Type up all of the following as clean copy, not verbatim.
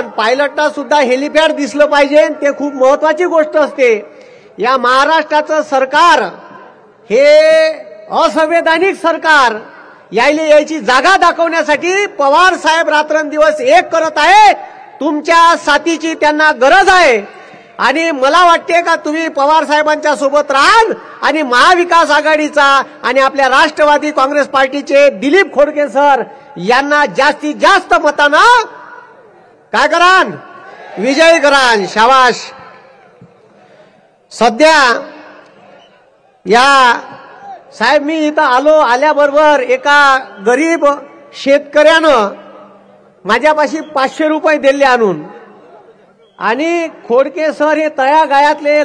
पायलटला सुद्धा हेलिपॅड दिसलं पाहिजे, ते खूप महत्वाची गोष्ट असते। या महाराष्ट्राचं सरकार हे असंवैधानिक सरकार, यायची जागा दाखवण्यासाठी पवार साहेब रात्रंदिवस एक करत आहे। तुमच्या साथीची त्यांना गरज आहे आणि मला वाटते का तुम्ही पवार साहेबांच्या सोबत राहाल आणि महाविकास आघाडीचा आणि आपल्या राष्ट्रवादी काँग्रेस पार्टीचे दिलीप खोडके सर यांना जास्तीत जास्त मतानं काय करान, विजयी करान। शाबाश। सध्या या साहेब मी इथं आल्याबरोबर एका गरीब शेतकऱ्यानं माझ्यापाशी 500 रुपये दिले आणून, आणि खोडके सर हे तळागाळातले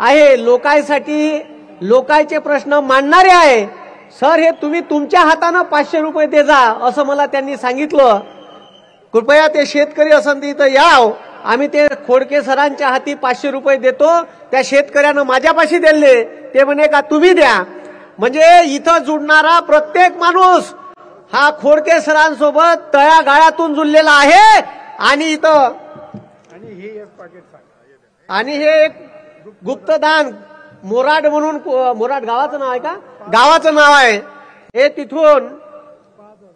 आहे, लोकांचे प्रश्न मांडणारे आहे। सर हे तुम्ही तुमच्या हाताने 500 रुपये दे जा असं मला त्यांनी सांगितलं। कृपया ते शेतकरी असन इथं याव, आम्ही ते खोडके सरांच्या हाती 500 रुपये देतो। त्या शेतकऱ्यानं माझ्यापाशी दिले, ते म्हणे का तुम्ही द्या। म्हणजे इथं जुडणारा प्रत्येक माणूस हा खोडके सरांसोबत तळागाळातून जुळलेला आहे। आणि इथं आणि हे एक गुप्तदान मोराड म्हणून, मोराड गावाचं नाव आहे का, गावाचं नाव आहे हे, तिथून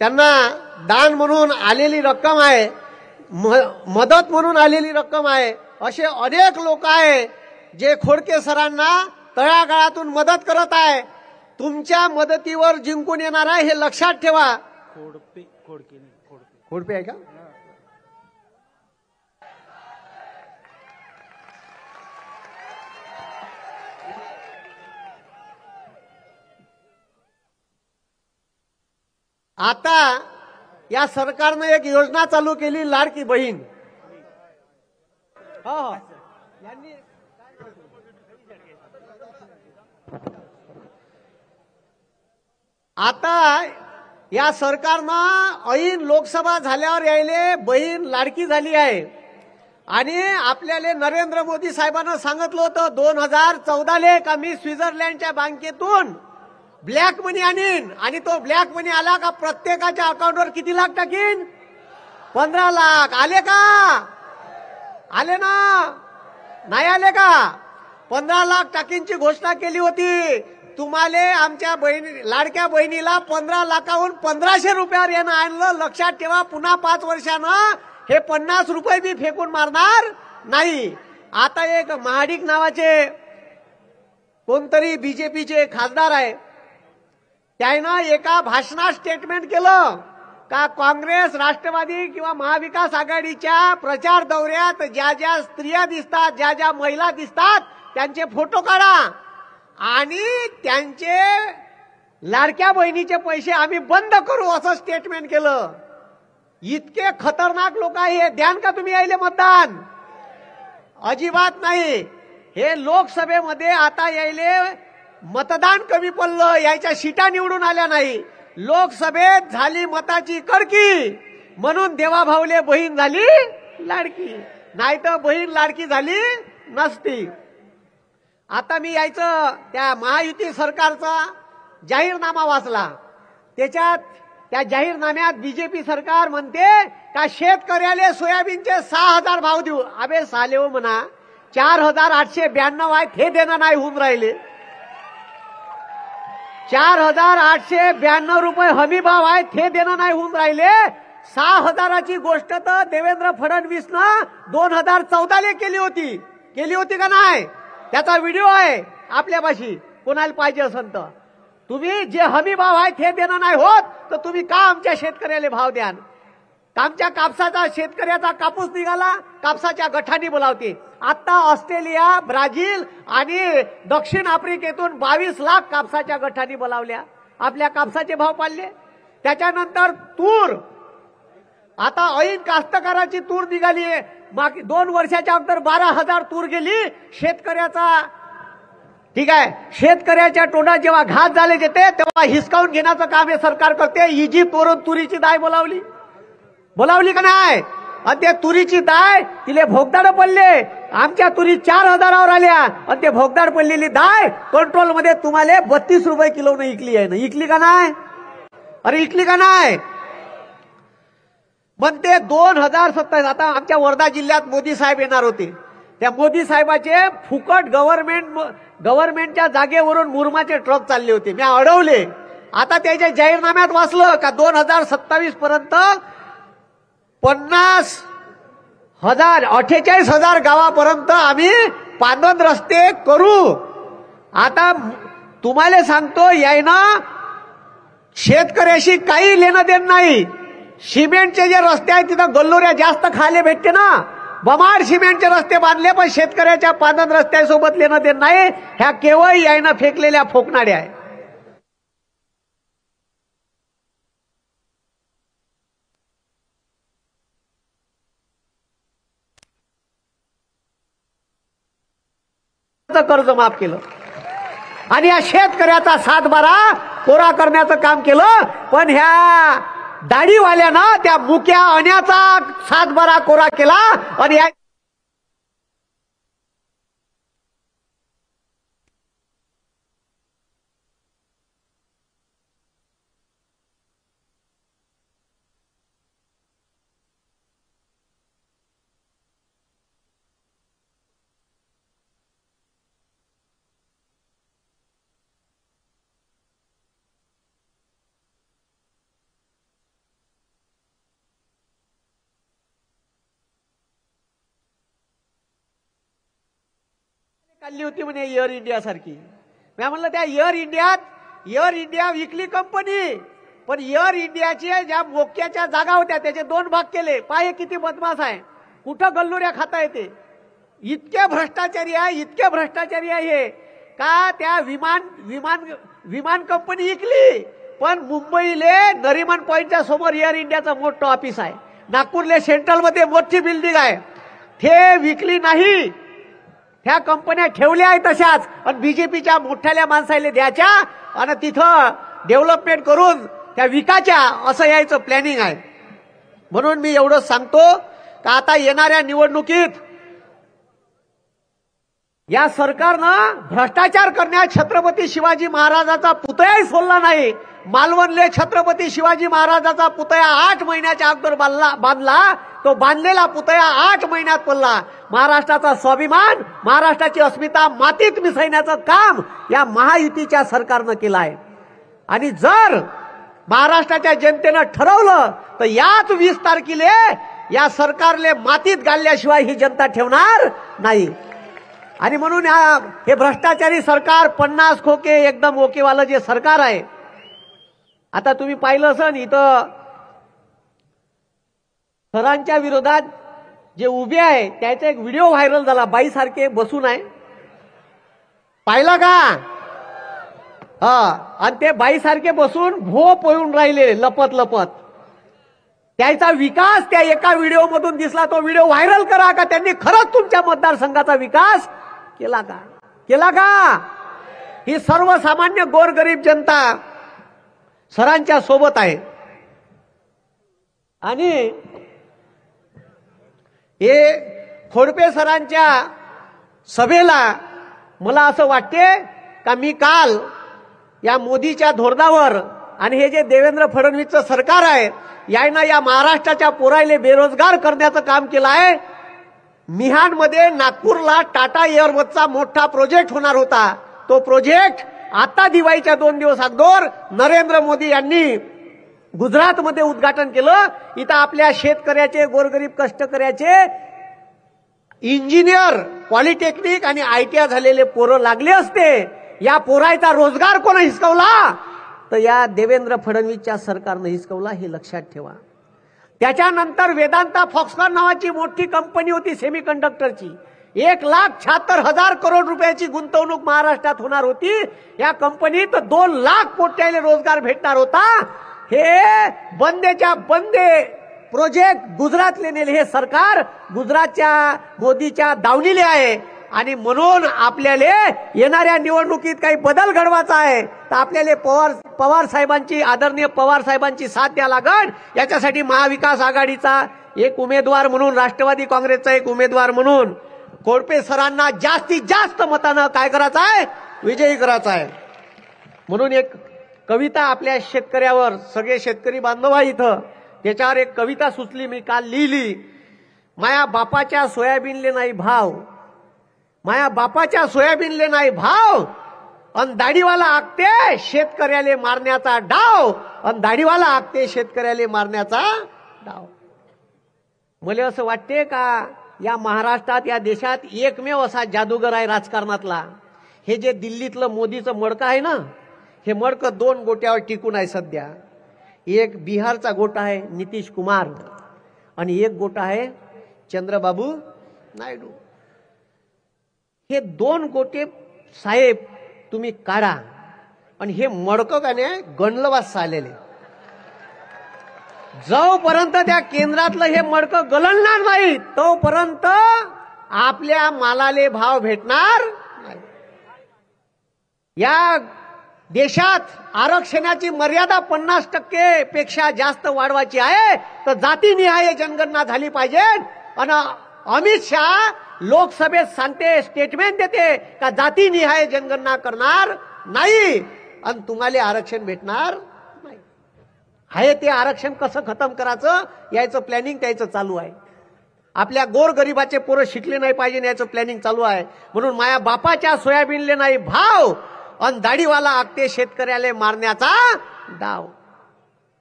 त्यांना दान म्हणून आलेली रक्कम आहे, मदत म्हणून आलेली रक्कम आहे। असे अनेक लोक आहे जे खोडके सरांना तळागाळातून मदत करत आहे। तुमच्या मदतीवर जिंकून येणार आहे हे लक्षात ठेवा। खोडपे आहे का? आता या सरकारने एक योजना चालू केली, लाडकी बहीण। आता या सरकारनं ऐन लोकसभा झाल्यावर यायले बहीण लाडकी झाली आहे। आणि आपल्याला नरेंद्र मोदी साहेबांना सांगितलं होतं 2014 का मी स्वित्झर्लंडच्या बँकेतून ब्लॅक मनी आणीन, आणि तो ब्लॅक मनी आला का प्रत्येकाच्या अकाउंटवर किती लाख टाकीन, 15 लाख। आले का? आले ना? नाही आले का? 15 लाख टाकींची घोषणा केली होती। तुम्हाला आमच्या लाडक्या बहिणीला 15 लाखाहून 1500 रुपयावर येणं आणलं। लक्षात ठेवा, पुन्हा 5 वर्षानं हे 50 रुपये बी फेकून मारणार नाही। आता एक महाडिक नावाचे कोणतरी बीजेपीचे खासदार आहे, त्यानं एका भाषणात स्टेटमेंट केलं का काँग्रेस, राष्ट्रवादी किंवा महाविकास आघाडीच्या प्रचार दौऱ्यात ज्या ज्या स्त्रिया दिसतात, ज्या ज्या महिला दिसतात त्यांचे फोटो काढा आणि त्यांचे लाडक्या बहिणीचे पैसे आम्ही बंद करू असं स्टेटमेंट केलं। इतके खतरनाक लोक आहे, ध्यान का तुम्ही यायले मतदान? अजिबात नाही। हे लोकसभेमध्ये आता यायले मतदान कमी पडलं, यायच्या सीटा निवडून आल्या नाही। लोकसभेत झाली मताची कडकी, म्हणून देवाभाऊले बहीण झाली लाडकी, नाही तर बहीण लाडकी झाली नसती। आता मी यायचं त्या महायुती सरकारचा जाहीरनामा वाचला, त्याच्यात त्या जाहीरनाम्यात बीजेपी सरकार म्हणते का शेतकऱ्याला सोयाबीनचे 6000 भाव देऊ। अबे साले हो म्हणा, 4892 आहेत हे देणं नाही होऊन राहिले। 4892 रुपये हमी भाव आहेत हे देणं नाही होऊन राहिले। 6000ची गोष्ट तर देवेंद्र फडणवीसनं 2014 केली होती का नाही? त्याचा व्हिडिओ आहे आपल्यापाशी, कोणाला पाहिजे असेल तर। तुम्ही जे हमी भाव आहेत हे देणं नाही होत तर तुम्ही का आमच्या शेतकऱ्याला भाव द्याल? आमच्या कापसाचा, शेतकऱ्याचा कापूस निघाला, कापसाच्या गठाणी बोलावते। आता ऑस्ट्रेलिया, ब्राझील आणि दक्षिण आफ्रिकेतून 22 लाख कापसाच्या गठाणी बोलावल्या, आपल्या कापसाचे भाव पाडले। त्याच्यानंतर तूर, आता ऐन कास्तकाराची तूर निघाली, बाकी 2 वर्षाच्या अगोदर 12,000 तूर गेली शेतकऱ्याचा। ठीक आहे, शेतकऱ्याच्या तोंडात जेव्हा घात झाले येते तेव्हा हिसकावून घेण्याचं काम हे सरकार करते। इजिप्तवरून तुरीची डाळ बोलावली का नाही? आणि ते तुरीची डाळ तिले भोगदाड पडले, आमच्या तुरी 4000वर आल्या, आणि ते भोगदाड पडलेली डाळ कंट्रोलमध्ये तुम्हाला 32 रुपये किलोने इकली आहे ना? इकली का नाही? अरे इकली का नाही? पण ते 2027 आता आमच्या वर्धा जिल्ह्यात मोदी साहेब येणार होते. त्या मोदी साहेबाचे फुकट गव्हर्नमेंटच्या जागेवरून मुरमाचे ट्रक चालले होते. मी अडवले. आता त्याच्या जाहीरनाम्यात वाचलं का 2027 पर्यंत 48,000 गावापर्यंत आम्ही पांदन रस्ते करू. आता तुम्हाला सांगतो यायनं शेतकऱ्याशी काही लेणं देणं नाही. सिमेंटचे जे रस्ते आहेत तिथं गल्लोऱ्या जास्त खायला भेटते ना. बमाड सिमेंटचे रस्ते बांधले पण शेतकऱ्याच्या पांदन रस्त्यासोबत लेणं देणं नाही. ह्या केवळ यायनं फेकलेल्या फोकनाड्या आहे. कर्ज माफ केलं आणि या शेतकऱ्याचा 7/12 कोरा करण्याचं काम केलं. पण ह्या दाढीवाल्यानं त्या मुक्या अण्याचा 7/12 कोरा केला. आणि काढली होती म्हणे एअर इंडिया सारखी. मी म्हणलं त्या एअर इंडिया विकली कंपनी. पण एअर इंडियाचे ज्या मोक्याच्या जागा होत्या त्याचे 2 भाग केले. पाहे किती बदमाश आहे. कुठं गल्लोऱ्या खाता येते. इतके भ्रष्टाचारी आहे हे का त्या विमान कंपनी विकली. पण मुंबईले नरिमन पॉइंटच्या समोर एअर इंडियाचं मोठं ऑफिस आहे. नागपूरले सेंट्रलमध्ये मोठी बिल्डिंग आहे. ते विकली नाही. ह्या कंपन्या ठेवल्या आहेत तशाच. आणि बीजेपीच्या मोठ्याल्या माणसाला द्यायच्या आणि तिथं डेव्हलपमेंट करून त्या विकायच्या असं यायचं प्लॅनिंग आहे. म्हणून मी एवढंच सांगतो का आता येणाऱ्या निवडणुकीत या सरकारनं भ्रष्टाचार करण्यात छत्रपती शिवाजी महाराजाचा पुतळाही सोडला नाही. मालवणले छत्रपती शिवाजी महाराजाचा पुतळा 8 महिन्याच्या अगोदर बांधला. तो बांधलेला पुतळा 8 महिन्यात पडला. महाराष्ट्राचा स्वाभिमान, महाराष्ट्राची अस्मिता मातीत मिसळण्याचं काम या महायुतीच्या सरकारनं केलं आहे. आणि जर महाराष्ट्राच्या जनतेनं ठरवलं तर याच 20 तारखेला या सरकारले मातीत घालल्याशिवाय ही जनता ठेवणार नाही. आणि म्हणून हे भ्रष्टाचारी सरकार 50 खोके एकदम ओकेवालं जे सरकार आहे. आता तुम्ही पाहिलं असन इथं सरांच्या विरोधात जे उभे आहे त्याचा एक व्हिडिओ व्हायरल झाला. बाईसारखे बसून आहे. पाहिलं का? आणि ते बाईसारखे बसून भोप होऊन राहिले लपत. त्याचा विकास त्या एका व्हिडिओ मधून दिसला. तो व्हिडिओ व्हायरल करा का त्यांनी खरंच तुमच्या मतदारसंघाचा विकास केला का? ही सर्वसामान्य गोरगरीब जनता सरांच्या सोबत आहे. आणि हे खोडपे सरांच्या सभेला मला असं वाटते का मी काल या मोदीच्या धोरणावर आणि हे जे देवेंद्र फडणवीसचं सरकार आहे यानं या महाराष्ट्राच्या पोरायले बेरोजगार करण्याचं काम केलं आहे. मिहानमध्ये नागपूरला टाटा एअरबसचा मोठा प्रोजेक्ट होणार होता. तो प्रोजेक्ट आता दिवाळीच्या 2 दिवस अगोदर नरेंद्र मोदी यांनी गुजरातमध्ये उद्घाटन केलं. इथं आपल्या शेतकऱ्याचे, गोरगरीब कष्टकऱ्याचे इंजिनियर, पॉलिटेक्निक आणि ITI झालेले पोरं लागले असते. या पोरायचा रोजगार कोण हिसकवला? तर या देवेंद्र फडणवीसच्या सरकारनं हिसकवला. हे लक्षात ठेवा. त्याच्यानंतर वेदांता फॉक्सकॉन नावाची मोठी कंपनी होती सेमीकंडक्टरची. 1,76,000 करोड रुपयाची गुंतवणूक महाराष्ट्रात होणार होती. या कंपनीत 2 लाख कोट्याले रोजगार भेटणार होता. हे बंदेच्या बंदे प्रोजेक्ट गुजरातले नेले. हे सरकार गुजरातच्या मोदीच्या दावणीले आहे. आणि म्हणून आपल्याला येणाऱ्या निवडणुकीत काही बदल घडवायचा आहे तर आपल्याला पवार साहेबांची, आदरणीय पवार साहेबांची साथ द्या लागेल. याच्यासाठी महाविकास आघाडीचा एक उमेदवार म्हणून, राष्ट्रवादी काँग्रेसचा एक उमेदवार म्हणून खोडपे सरांना जास्तीत जास्त मतानं काय करायचं आहे? विजयी करायचं आहे. म्हणून एक कविता आपल्या शेतकऱ्यावर, सगळे शेतकरी बांधव आहे इथं, त्याच्यावर एक कविता सुचली, मी काल लिहिली. माया बापाच्या सोयाबीनले नाही भाव, माया बापाच्या सोयाबीनले नाही भाव, अन दाढीवाला आखते शेतकऱ्याले मारण्याचा डाव, अन दाढीवाला आखते शेतकऱ्याले मारण्याचा डाव. मला असं वाटते का या महाराष्ट्रात, या देशात एकमेव असा जादूगर आहे राजकारणातला. हे जे दिल्लीतलं मोदीचं मडकं आहे ना, हे मडकं दोन गोट्यावर टिकून आहे सध्या. एक बिहारचा गोटा आहे नितीश कुमार आणि एक गोटा आहे चंद्रबाबू नायडू. हे दोन गोटे साहेब तुम्ही काढा आणि हे मडकं का नाही गणलवास आलेले. जोपर्यंत त्या केंद्रातलं हे मडकं गलणार नाही तोपर्यंत आपल्या मालाले भाव भेटणार नाही. या देशात आरक्षणाची मर्यादा 50% पेक्षा जास्त वाढवायची आहे, तर जातीनिहाय जनगणना झाली पाहिजे. आणि अमित शहा लोकसभेत सांगते, स्टेटमेंट देते का जातीनिहाय जनगणना करणार नाही आणि तुम्हाला आरक्षण भेटणार नाही. आहे ते आरक्षण कसं खतम करायचं याचं प्लॅनिंग त्याचं चालू आहे. आपल्या गोरगरिबाचे पोरं शिकले नाही पाहिजे याचं प्लॅनिंग चालू आहे. म्हणून माया बापाच्या सोयाबीनले नाही भाव आणि दाढीवाला आखते शेतकऱ्याला मारण्याचा डाव.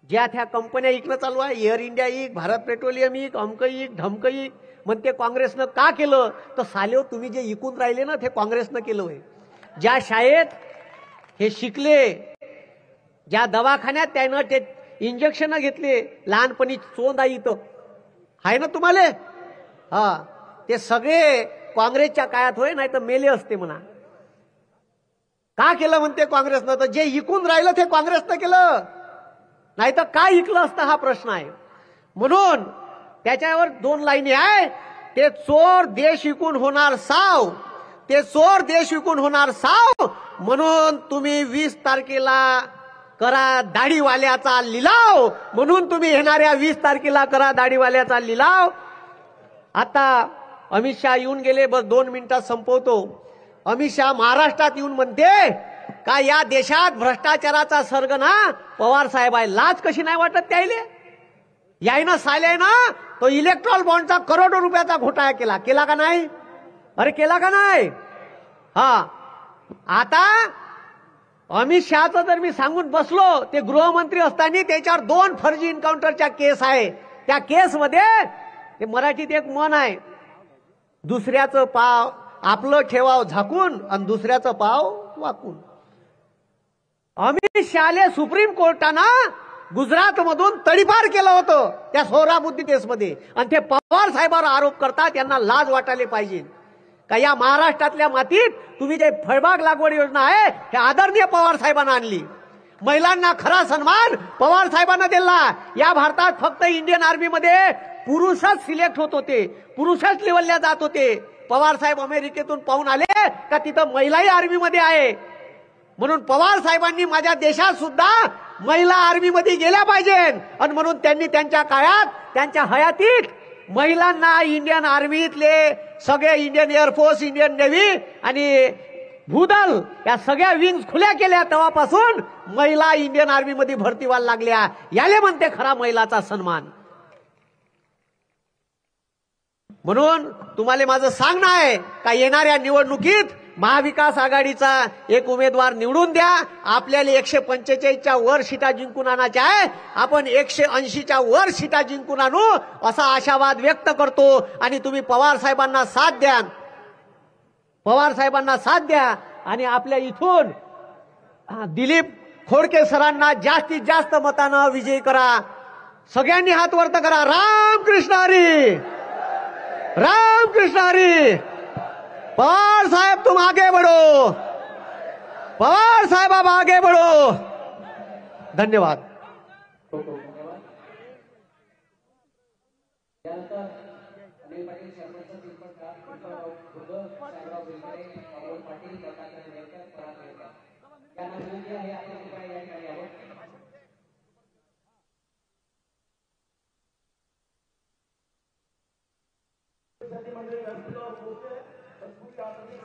ज्या त्या कंपन्या इकणं चालू आहे, एअर इंडिया इक, भारत पेट्रोलियम इक, अमक इक, ढमक इक, म्हणते काँग्रेसनं का केलं, तर सालेव तुम्ही जे इकून राहिले ना ते काँग्रेसनं केलं होय. ज्या शाळेत हे शिकले, ज्या दवाखान्यात त्यानं ते इंजेक्शन घेतले लहानपणी, चोंद आई इथं आहे ना तुम्हाला, हा ते सगळे काँग्रेसच्या काळात होय, नाही तर मेले असते म्हणा. का केलं म्हणते काँग्रेसनं, तर जे इकून राहिलं ते काँग्रेसनं केलं, नाही तर काय इकलं असतं हा प्रश्न आहे. म्हणून त्याच्यावर दोन लाईनी आहे. ते चोर देश विकून होणार साव, ते चोर देश विकून होणार साव. म्हणून तुम्ही 20 तारखेला करा दाढीवाल्याचा लिलाव, म्हणून तुम्ही येणाऱ्या 20 तारखेला करा दाढीवाल्याचा लिलाव. आता अमित शहा येऊन गेले, बस 2 मिनिटात संपवतो. अमित शहा महाराष्ट्रात येऊन म्हणते का या देशात भ्रष्टाचाराचा सर्ग ना पवार साहेब आहे. लाज कशी नाही वाटत त्याईले? यायनं साले ना तो इलेक्ट्रॉल बॉन्डचा करोडो रुपयाचा घोटाळा केला का नाही? अरे केला का नाही? हा, आता अमित शहाचं जर मी सांगून बसलो, ते गृहमंत्री असताना त्याच्यावर 2 फर्जी एन्काउंटरच्या केस आहे. त्या केसमध्ये ते मराठीत एक म्हण आहे, दुसऱ्याचं पाव आपलं ठेवाव झाकून आणि दुसऱ्याचं पाव वाकून. अमित शहाले सुप्रीम कोर्टानं गुजरात मधून तडीपार केलं होतं त्या सोहराबुद्दी केसमध्ये, आणि ते पवार साहेबांवर आरोप करतात. यांना लाज वाटायला पाहिजे का या महाराष्ट्रातल्या मातीत तुम्ही जे फळबाग लागवड योजना आहे हे आदरणीय पवार साहेबांना आणली. महिलांना खरा सन्मान पवार साहेबांना दिला. या भारतात फक्त इंडियन आर्मीमध्ये पुरुषच सिलेक्ट होत होते, पुरुषच लेवलला जात होते. पवार साहेब अमेरिकेतून पाहून आले का तिथं महिलाही आर्मीमध्ये आहे. म्हणून पवार साहेबांनी माझ्या देशात सुद्धा महिला आर्मीमध्ये गेल्या पाहिजे, आणि म्हणून त्यांनी त्यांच्या काळात त्यांच्या हयातीत महिलांना इंडियन आर्मीतले सगळे, इंडियन एअरफोर्स, इंडियन नेव्ही आणि भूदल या सगळ्या विंग्स खुल्या केल्या. तेव्हापासून महिला इंडियन आर्मीमध्ये भरती व्हायला लागल्या. याले म्हणते खरा महिलाचा सन्मान. म्हणून तुम्हाला माझं सांगणं आहे का येणाऱ्या निवडणुकीत महाविकास आघाडीचा एक उमेदवार निवडून द्या. आपल्याला 145च्या वर सीटा जिंकून आणायच्या आहे. आपण 180च्या वर सीटा जिंकून आणू असा आशावाद व्यक्त करतो. आणि तुम्ही पवार साहेबांना साथ द्या, पवार साहेबांना साथ द्या. आणि आपल्या इथून दिलीप खोडके सरांना जास्तीत जास्त मतानं विजयी करा. सगळ्यांनी हात वर करा. रामकृष्ण हरी, रामकृष्ण हरी. पवार साहेब तुम आगे बढ़ो, पवार साहेब आप आगे बढ़ो. धन्यवाद.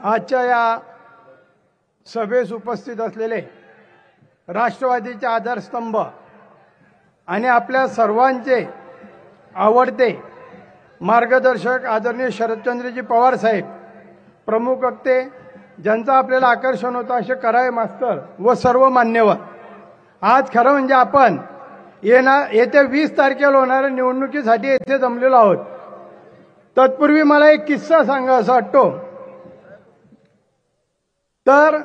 आजच्या या सभेस उपस्थित असलेले राष्ट्रवादीचे आधारस्तंभ आणि आपल्या सर्वांचे आवडते मार्गदर्शक आदरणीय शरदचंद्रजी पवार साहेब, प्रमुख वक्ते, ज्यांचं आपल्याला आकर्षण होतं असे कराळे मास्तर व सर्व मान्यवर, आज खरं म्हणजे आपण येत्या 20 तारखेला होणाऱ्या निवडणुकीसाठी येथे जमलेलो आहोत. तत्पूर्वी मला एक किस्सा सांगावासा वाटतो. तर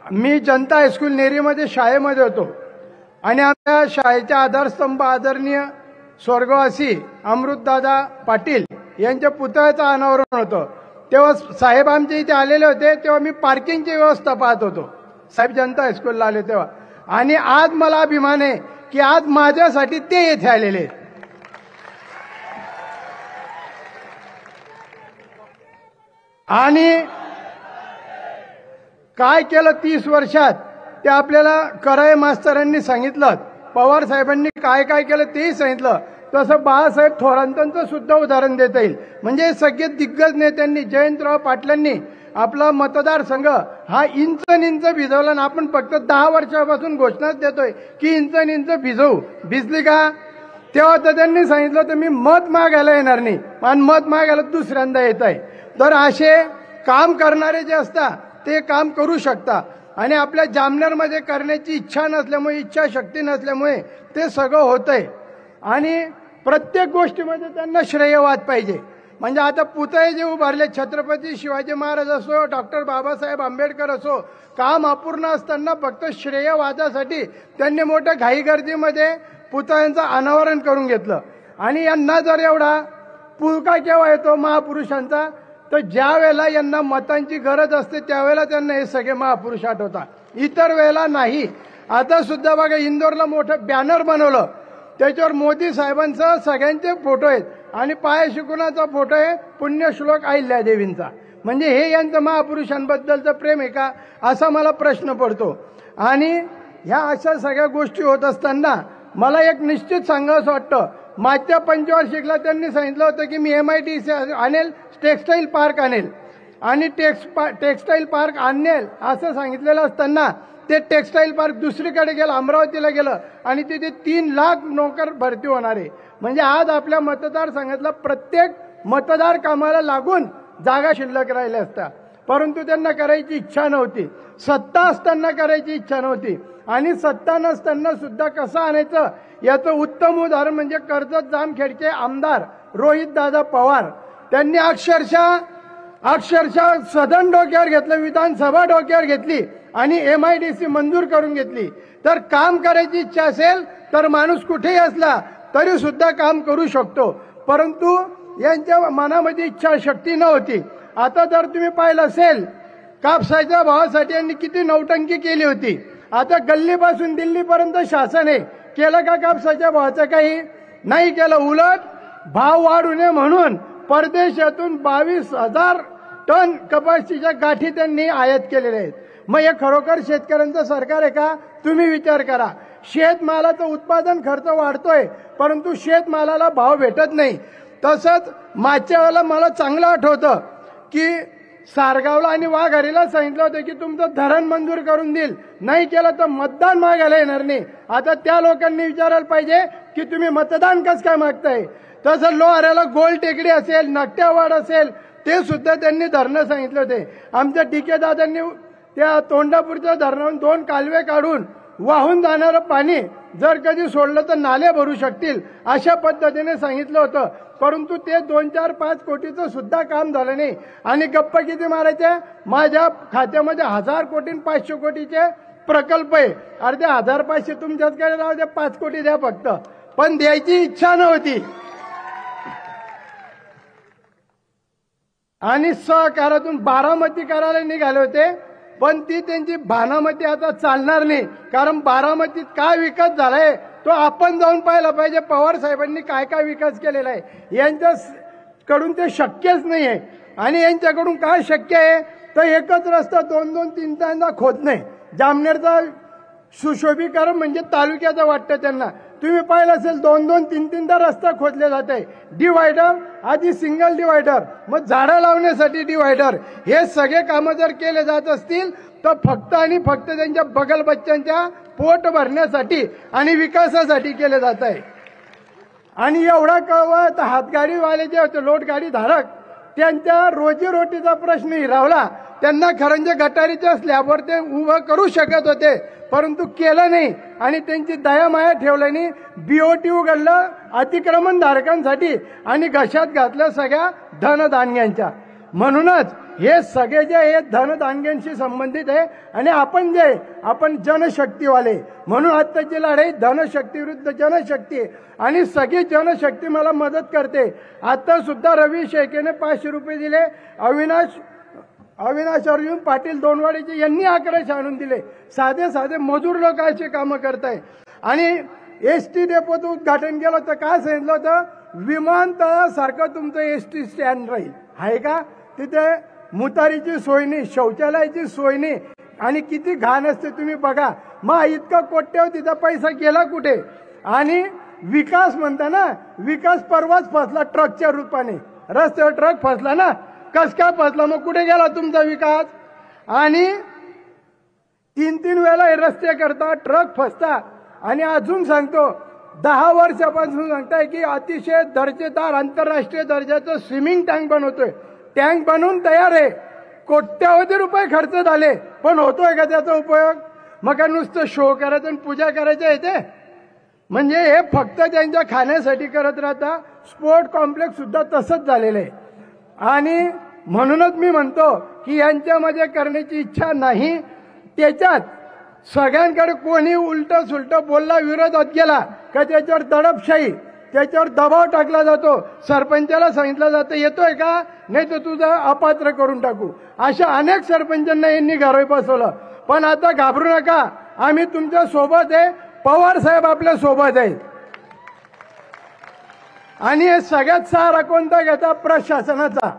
मी जनता हायस्कूल नेरीमध्ये शाळेमध्ये होतो आणि आमच्या शाळेच्या आधारस्तंभ आदरणीय स्वर्गवासी अमृतदादा पाटील यांच्या पुतळ्याचं अनावरण होतं. तेव्हा साहेब आमच्या इथे आलेले होते. तेव्हा मी पार्किंगची व्यवस्था पाहत होतो. साहेब जनता हायस्कूलला आले तेव्हा. आणि आज मला अभिमान आहे की आज माझ्यासाठी ते येथे आलेले आहेत. आणि काय केलं 30 वर्षात ते आपल्याला कराळे मास्तरांनी सांगितलं. पवार साहेबांनी काय काय केलं तेही सांगितलं. तसं बाळासाहेब थोरातांचं सुद्धा उदाहरण देता येईल. म्हणजे सगळे दिग्गज नेत्यांनी, जयंतराव पाटलांनी आपला मतदारसंघ हा इंच भिजवला आणि आपण फक्त 10 वर्षापासून घोषणाच देतोय की इंच भिजवू. भिजली का? तेव्हा तर त्यांनी सांगितलं तर मी मत मागायला येणार नाही आणि मत मागायला दुसऱ्यांदा येत आहे. तर असे काम करणारे जे असतात ते काम करू शकता आणि आपल्या जामनेरमध्ये करण्याची इच्छा नसल्यामुळे, इच्छाशक्ती नसल्यामुळे ते सगळं होतंय. आणि प्रत्येक गोष्टीमध्ये त्यांना श्रेयवाद पाहिजे. म्हणजे आता पुतळे जे उभारले, छत्रपती शिवाजी महाराज असो, डॉक्टर बाबासाहेब आंबेडकर असो, काम अपूर्ण असताना फक्त श्रेयवादासाठी त्यांनी मोठ्या घाईगर्दीमध्ये पुतळ्यांचं अनावरण करून घेतलं. आणि यांना जर एवढा पुळका केव्हा येतो महापुरुषांचा, तर ज्या वेळेला यांना मतांची गरज असते त्यावेळेला त्यांना हे सगळे महापुरुष आठवतात, इतर वेळेला नाही. आता सुद्धा बघा इंदोरला मोठं बॅनर बनवलं, त्याच्यावर मोदी साहेबांचा सगळ्यांचे फोटो आहेत आणि पाय शिकुनाचा फोटो आहे पुण्यश्लोक अहिल्यादेवींचा. म्हणजे हे यांचं महापुरुषांबद्दलचं प्रेम आहे का, असा मला प्रश्न पडतो. आणि ह्या अशा सगळ्या गोष्टी होत असताना मला एक निश्चित सांगावंसं वाटतं. मागच्या पंचवार्षिकला त्यांनी सांगितलं होतं की मी MIDC आणेल, टेक्स्टाईल पार्क आणेल आणि टेक्स्टाईल पार्क आणेल असं सांगितलेलं असताना ते टेक्स्टाईल पार्क दुसरीकडे गेलं, अमरावतीला गेलं आणि तिथे 3 लाख नोकर भरती होणार आहे. म्हणजे आज आपल्या मतदारसंघातला प्रत्येक मतदार कामाला लागून जागा शिल्लक राहिल्या असत्या, परंतु त्यांना करायची इच्छा नव्हती. सत्ता असताना करायची इच्छा नव्हती आणि सत्ता नसताना सुद्धा कसं आणायचं याचं उत्तम उदाहरण म्हणजे कर्जत जामखेडचे आमदार रोहितदादा पवार. त्यांनी अक्षरशः सदन डोक्यावर घेतलं, विधानसभा डोक्यावर घेतली आणि MIDC मंजूर करून घेतली. तर काम करायची इच्छा असेल तर माणूस कुठेही असला तरी सुद्धा काम करू शकतो, परंतु यांच्या मनामध्ये इच्छाशक्ती नव्हती. आता जर तुम्ही पाहिलं असेल कापसाच्या भावासाठी यांनी किती नौटंकी केली होती. आता गल्लीपासून दिल्लीपर्यंत शासन आहे, केलं का कापसाच्या भावाचं? काही नाही केलं. उलट भाव वाढू नये म्हणून परदेशातून 22,000 टन कपाशीच्या गाठी त्यांनी आयात केलेल्या आहेत. मग हे खरोखर शेतकऱ्यांचं सरकार आहे का? तुम्ही विचार करा. शेतमालाचं उत्पादन खर्च वाढतोय परंतु शेतमालाला भाव भेटत नाही. तसंच मागच्या वेळेला मला चांगलं आठवतं की सारगावला आणि वाघारीला सांगितलं होतं की तुमचं धरण मंजूर करून देईल, नाही केलं तर मतदान मागायला येणार नाही. आता त्या लोकांनी विचारायला पाहिजे की तुम्ही मतदान कसं काय मागताय. तसं लोहाऱ्याला गोल टेकडी असेल, नकट्यावाड असेल, ते सुद्धा त्यांनी धरणं सांगितले होते. आमच्या दादांनी त्या तोंडापूरच्या धरणावरून 2 कालवे काढून वाहून जाणारं पाणी जर कधी सोडलं तर नाले भरू शकतील अशा पद्धतीने सांगितलं होतं, परंतु ते 2, 4, 5 कोटीचं सुद्धा काम झालं नाही. आणि गप्पा किती मारायचे, माझ्या खात्यामध्ये 1000 कोटी 500 कोटीचे प्रकल्प आहे. अर्धे 1000-500 तुमच्याचकडे राहू द्या, 5 कोटी द्या फक्त, पण द्यायची इच्छा नव्हती. आणि सहकारातून बारामती करायला निघाले होते, पण ती त्यांची बारामती आता चालणार नाही. कारण बारामतीत काय विकास झालाय तो आपण जाऊन पाहायला पाहिजे. पवार साहेबांनी काय काय विकास केलेला आहे, यांच्याकडून ते शक्यच नाही आहे. आणि यांच्याकडून काय शक्य आहे तर एकच रस्ता 2-2, 3-3दा खोदणे. जामनेरचा सुशोभीकरण म्हणजे तालुक्याचं वाटतं त्यांना. तुम्ही पाहिलं असेल 2-2, 3-3दा रस्ता खोदले जात आहे. डिवायडर, आधी सिंगल डिवायडर, मग झाडं लावण्यासाठी डिवायडर, हे सगळे कामं जर केले जात असतील तर फक्त आणि फक्त त्यांच्या बगल बच्च्यांच्या पोट भरण्यासाठी आणि विकासासाठी केले जात आहे. आणि एवढा कळवत हातगाडीवाले जे होते लोटगाडी धारक त्यांच्या रोजीरोटीचा प्रश्न हिरावला. त्यांना खरंजे गटारीच्या स्लॅबवर ते उभं करू शकत होते, परंतु केलं नाही आणि त्यांची दयामाया ठेवल्याने बीओटी उघडलं अतिक्रमण धारकांसाठी आणि घशात घातलं सगळ्या धनधान्यांच्या. म्हणूनच हे सगळे जे हे धनधान्यांशी संबंधित आहे आणि आपण जनशक्तीवाले म्हणून आत्ताची लढाई धनशक्ती विरुद्ध जनशक्ती आणि सगळी जनशक्ती मला मदत करते. आता सुद्धा रवी शेळकेने 500 रुपये दिले. अविनाश अर्जुन पाटील दोनवाडीचे यांनी 1100 आणून दिले. साधे मजूर लोक असे कामं करताय. आणि एसटी डेपोचं उद्घाटन केलं तर काय सांगितलं होतं, विमानतळासारखं तुमचं एसटी स्टँड राहील. आहे का? तिथे मुतारीची सोय नाही, शौचालयाची सोय नाही आणि किती घाण असते तुम्ही बघा. मग इतका कोट्यावर तिचा पैसा गेला कुठे? आणि विकास म्हणता ना, विकास परवाच फसला ट्रकच्या रूपाने. रस्त्यावर ट्रक फसला ना, कस काय फसला? मग कुठे गेला तुमचा विकास? आणि 3 वेळा हे रस्ते करता, ट्रक फसता. आणि अजून सांगतो 10 वर्षापासून सांगताय की अतिशय दर्जेदार आंतरराष्ट्रीय दर्जाचं स्विमिंग टँक बनवतोय. टँक बनवून तयार आहे, कोट्यावधी रुपये खर्च झाले, पण होतोय का त्याचा उपयोग? मग काय नुसतं शो करायचं आणि पूजा करायच्या येते? म्हणजे हे फक्त त्यांच्या खाण्यासाठी करत राहता. स्पोर्ट कॉम्प्लेक्स सुद्धा तसंच झालेलं आहे. आणि म्हणूनच मी म्हणतो की यांच्यामध्ये करण्याची इच्छा नाही. त्याच्यात सगळ्यांकडे कोणी उलट सुलट बोलला, विरोधात गेला का त्याच्यावर दडपशाही, त्याच्यावर दबाव टाकला जातो. सरपंचाला सांगितलं जातं येतोय का, नाही तर तुझं अपात्र करून टाकू. अशा अनेक सरपंचांना यांनी घरावर बसवलं. पण आता घाबरू नका, आम्ही तुमच्या सोबत आहे. पवार साहेब आपल्या सोबत आहेत. आणि हे सगळ्यात सारा कोणता घेता? प्रशासनाचा.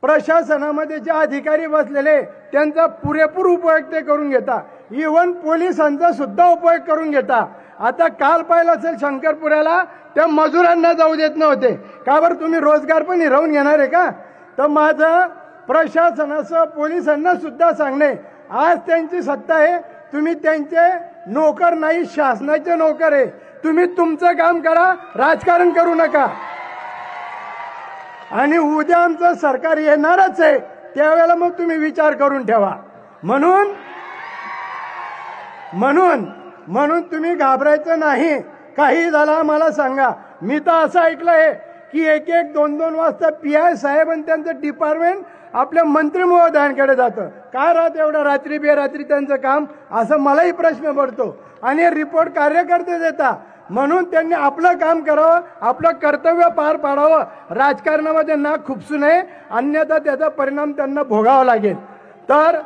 प्रशासनामध्ये जे अधिकारी बसलेले त्यांचा पुरेपूर उपयोग ते करून घेता. इव्हन पोलिसांचा सुद्धा उपयोग करून घेता. आता काल पाहिलं असेल शंकरपुऱ्याला त्या मजुरांना जाऊ देत नव्हते. का बरं? तुम्ही रोजगार पण हिरावून घेणार आहे का? तर माझं प्रशासनाचं पोलिसांना सुद्धा सांगणे, आज त्यांची सत्ता आहे, तुम्ही त्यांचे नोकर नाही, शासनाचे नोकर आहे. तुम्ही तुमचं काम करा, राजकारण करू नका. आणि उद्या आमचं सरकार येणारच आहे, त्यावेळेला मग तुम्ही विचार करून ठेवा. म्हणून तुम्ही घाबरायचं नाही. काही झाला मला सांगा. मी तर असं ऐकलंय की 1-2 वाजता PI साहेब आणि त्यांचं डिपार्टमेंट आपल्या मंत्री महोदयांकडे जातं. काय राहत एवढं रात्री बेरात्री त्यांचं काम, असं मलाही प्रश्न पडतो. आणि रिपोर्ट कार्यकर्ते देता. म्हणून त्यांनी आपलं काम करावं, आपलं कर्तव्य पार पाडावं. राजकारणामध्ये नाक खुपसू नये, अन्यथा त्याचा परिणाम त्यांना भोगावा लागेल. तर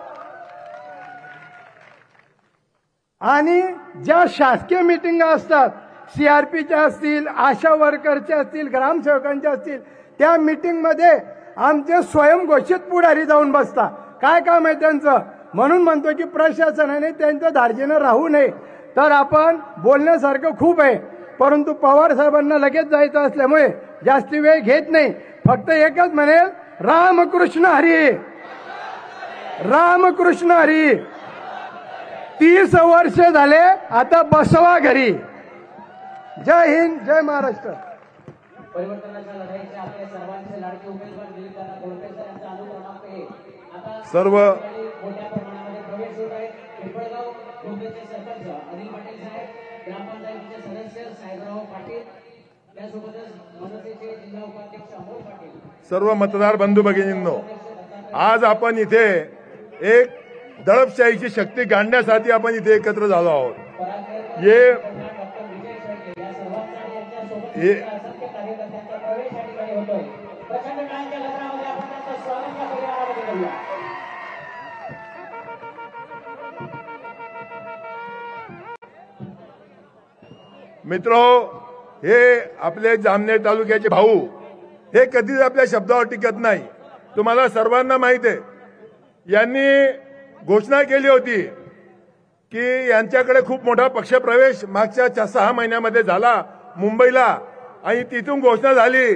आणि ज्या शासकीय मिटिंगा असतात, CRPच्या असतील, आशा वर्करच्या असतील, ग्रामसेवकांच्या असतील, त्या मिटिंगमध्ये आमचे स्वयंघोषित पुढारी जाऊन बसता. काय काम आहे त्यांचं? म्हणून म्हणतो की प्रशासनाने त्यांचं धार्जिनं राहू नये. तर आपण बोलण्यासारखं खूप आहे, परंतु पवार साहेबांना लगेच जायचं असल्यामुळे जास्ती वेळ घेत नाही. फक्त एकच म्हणेल, रामकृष्ण हरी, रामकृष्ण हरी. 30 वर्ष झाले, आता बसवा घरी. जय हिंद, जय महाराष्ट्र. परिवर्तनाच्या लढाईचे आपले सर्वांचे लाडके उमेदवार दिलीपदादा कोळपे सर यांचा अनुक्रमांक आहे. आता सर्व मोठ्या प्रमाणामध्ये प्रवेश होत आहे. पिंपळगाव कोळपेचे सरपंच अनिल पाटील साहेब, ग्रामपंचायतीचे सदस्य साहेबराव पाटील, त्यासोबतच मनसेचे जिल्हा उपाध्यक्ष अमोल पाटील, सर्व मतदार बंधू भगिनींनो, आज आपण इथे एक दडपशाहीची शक्ती गाडण्यासाठी आपण इथे एकत्र झालो आहोत. कार्यकर्त्यांचा प्रवेश या ठिकाणी होतोय. प्रचंड टाळ्यांच्या गजरामध्ये आपण त्यांचं स्वागत या परिवारामध्ये करूया. मित्रो, हे आपले जामनेर तालुक्याचे भाऊ हे कधीच आपल्या शब्दावर टिकत नाही. तुम्हाला सर्वांना माहित आहे, यांनी घोषणा केली होती की यांच्याकडे खूप मोठा पक्षप्रवेश मागच्या 6 महिन्यामध्ये झाला मुंबईला. आणि तिथून घोषणा झाली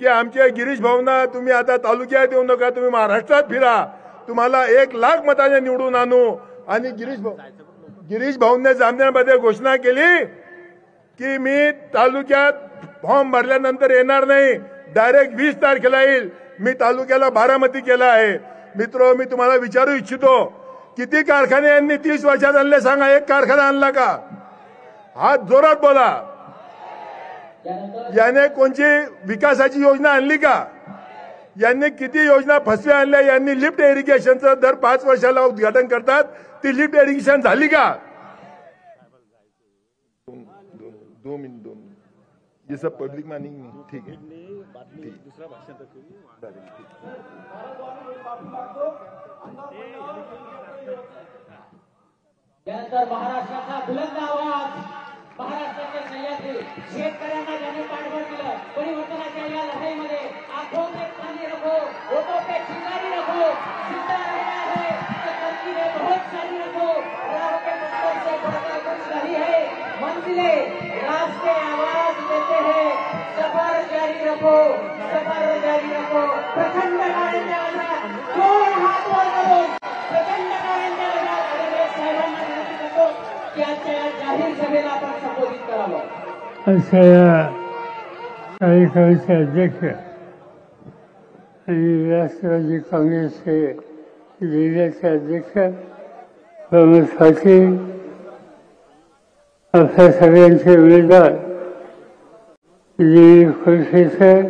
की आमच्या गिरीश भाऊंना तुम्ही आता तालुक्यात येऊ नका, तुम्ही महाराष्ट्रात फिरा, तुम्हाला 1 लाख मताने निवडून आणू. आणि गिरीश भाऊंनी जामनेरमध्ये घोषणा केली की मी तालुक्यात फॉर्म भरल्यानंतर येणार नाही, डायरेक्ट 20 तारखेला येईल. मी तालुक्याला बारामती केला आहे. मित्र, मी तुम्हाला विचारू इच्छितो, किती कारखाने यांनी 30 वर्षात आणले सांगा? एक कारखाना आणला का? हात जोरात बोला. याने कोणची विकासाची योजना आणली का? यांनी किती योजना फसव्या आणल्या? यांनी लिफ्ट इरिगेशनचं दर 5 वर्षाला उद्घाटन करतात, ती लिफ्ट इरिगेशन झाली का? 2 मिनिट ये सब पब्लिक मानिंग नहीं. ठीक है, दूसरा भाषण तक त्यानंतर महाराष्ट्राचा बुलंद आवाज, महाराष्ट्राचे सह्याद्री शेतकऱ्यांना ज्यांनी पाठबळ दिलं परिवर्तनाच्या या लढाईमध्ये. आंखों पे पानी रखो, होठों पे चिंगारी रखो, जिंदा रहना है तो तरकीबें बहुत सारी रखो, राह के मंदिर से बढ़कर कुछ नहीं है, मंजिलें रास्ते आवाज देते हैं, सफर जारी रखो, सफर जारी रखो. प्रचंड काळ्यांच्या गजरात जोर हात वर करून प्रचंड काळ्यांच्या गजरात अडगळे साहेबांना विनंती करतो की आजच्या या जाहीर सभेला आपण संबोधित करावं. अशा या कार्यक्रमाचे अध्यक्ष आणि राष्ट्रवादी काँग्रेसचे जिल्ह्याचे अध्यक्ष प्रमोद पाटील, आपल्या सगळ्यांचे उमेदवार दिलीप खोडकेसर,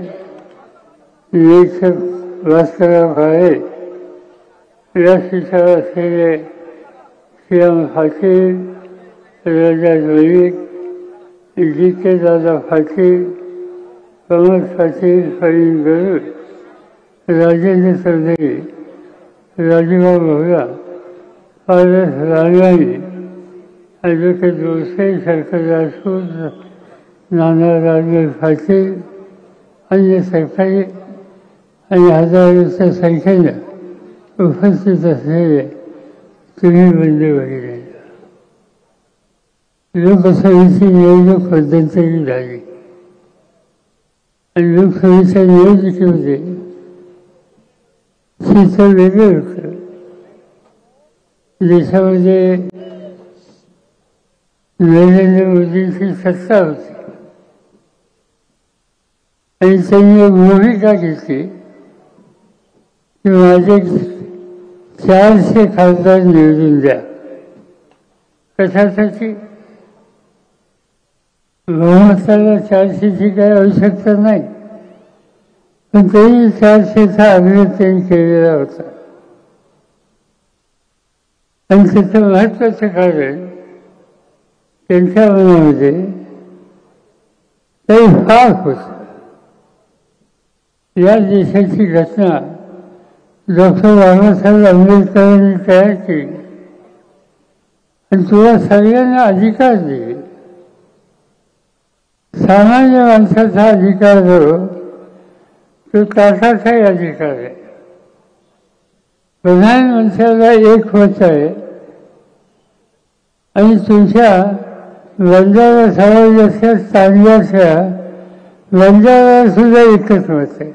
लेखक भास्करराव काळे, व्यासपीठावर असलेले श्रीराम पाटील, राजा जोळीक, डी के दादा पाटील, प्रमोद पाटील, प्रवीण गरुड, राजेंद्र चौधरी, राजूभाऊ भोगला, पारस रानवाणी, ॲडव्होकेट बोरसे, शंकर राजपूत, नाना राजू पाटील, अन्य सरकारी आणि हजारोच्या संख्येनं उपस्थित असलेले तुम्ही बंधू भगिनी, लोकसभेची निवडणूक मध्यंतरी झाली आणि लोकसभेच्या निवडणुकीमध्ये चित्र वेगळं होतं. देशामध्ये नरेंद्र मोदींची सत्ता होती आणि त्यांनी एक भूमिका घेतली की माझे 400 खासदार निवडून द्या. कशासाठी? बहुमताला 400ची काही आवश्यकता नाही, पण तरी 400चा आग्रह त्यांनी केलेला होता. आणि त्याचं महत्वाचं कारण त्यांच्या मनामध्ये काही फार होतं. या देशाची घटना डॉक्टर बाबासाहेब आंबेडकरांनी तयार केली आणि तुला सगळ्यांना अधिकार दिले. सामान्य माणसाचा अधिकार जो तो तासाचाही अधिकार आहे. प्रधानमंत्र्याला एक होत आहे आणि तुमच्या बंजारा समाजाच्या चांगल्याच्या बंजाराला सुद्धा एकच मत आहे.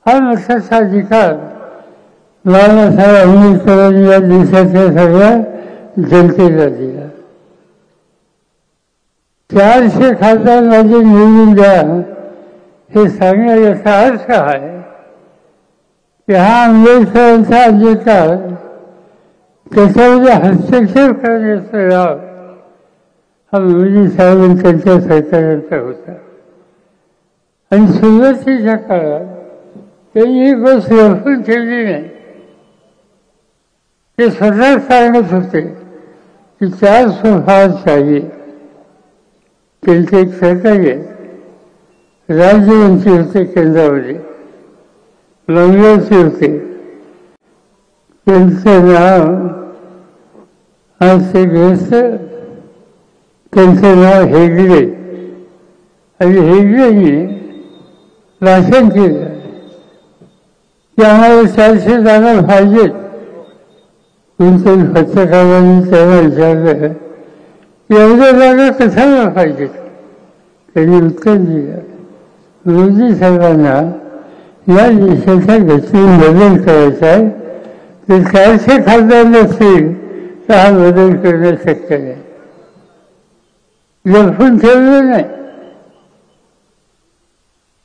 हा मताचा अधिकार बाबासाहेब आंबेडकरांनी या देशाच्या सगळ्या जनतेला दिला. 400 खासदार माझे निवडून द्या हे सांगण्याचा अर्थ आहे की हा आंबेडकरांचा अधिकार त्याच्यामध्ये हस्तक्षेप करण्याचा लाभ हा मोदी साहेब त्यांच्या सरकारांचा होता. आणि सुरुवातीच्या काळात त्यांनी ही गोष्ट लपून ठेवली नाही. ते स्वतः सांगत होते की 400 फार चाहिए. त्यांचे एक सहकारी राज्यमंत्री होते केंद्रामध्ये, बंगल्याचे होते, त्यांचं नाव आज ते ग्रस्त, त्यांचं नाव हेगडे. आणि हेगडेंनी भाषण केलं की आम्हाला 400 जागा पाहिजेत. कोणत्याही पत्रकारांनी त्यांना विचारलं एवढ्या जागा कशाला पाहिजेत. त्यांनी उत्तर दिलं, मोदी साहेबांना या देशाच्या गतीने बदल करायचा आहे. ते 400 खासदार नसतील तर हा बदल करणं शक्य नाही. लपून ठेवलं नाही.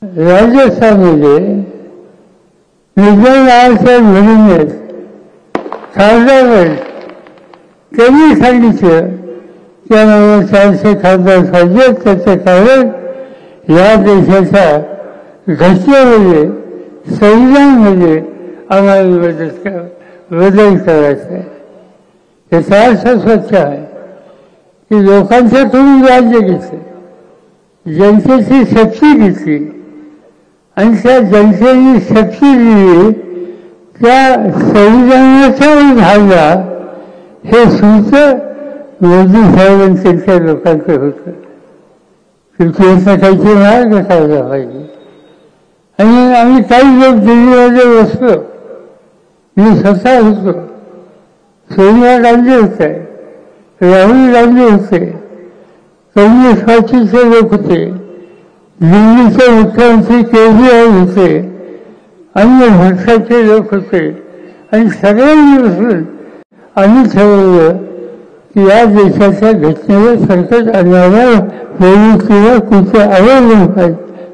राजस्थानमध्ये निजाम नावाच्या मुलीने खासदार त्यांनी सांगितलं की आम्हाला 400 खासदार पाहिजे. त्याचं कारण या देशाच्या घटनेमध्ये संविधानामध्ये आम्हाला बदल करायचा आहे. त्याचा अर्थ स्वच्छ आहे की लोकांच्याकडून राज्य घेतलं, जनतेची शक्ती घेतली आणि त्या जनतेची शक्ती दिली त्या संविधानाचा धागा हे सूत्र मोदी साहेबांनी त्यांच्या लोकांचं होतं. त्याचा काहीतरी मार्ग काढला पाहिजे. आणि आम्ही काही लोक दिल्लीमध्ये बसलो. मी स्वतः होतो, सोनिया गांधी होते, राहुल गांधी होते, काँग्रेस पार्टीचे लोक होते, दिल्लीचे मुख्यमंत्री केजरीवाल होते, अन्य पक्षाचे लोक होते. आणि सगळ्यांनी बसून आम्ही ठरवलं की या देशाच्या घटनेवर संकट आणणाऱ्या प्रवृत्तीला कुठे अवलंबून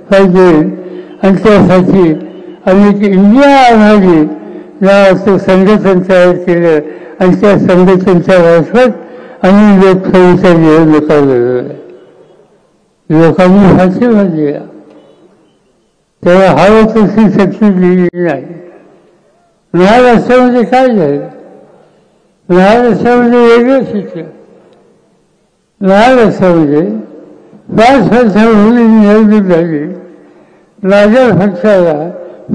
पाहिजे. आणि त्यासाठी आम्ही इंडिया आघाडी नावाचं संघटन तयार केलं आणि त्या संघटनेच्या मार्फत आम्ही लोकसभेच्या निवडणुका लढवल्या. लोकांनी पाठिंबा दिला. तेव्हा हवं तशी शक्ती दिली नाही. महाराष्ट्रामध्ये काय झालं? महाराष्ट्रामध्ये वेगळं शिक्षण. महाराष्ट्रामध्ये 5 वर्षापूर्वी निवडणूक झाली. माझ्या पक्षाला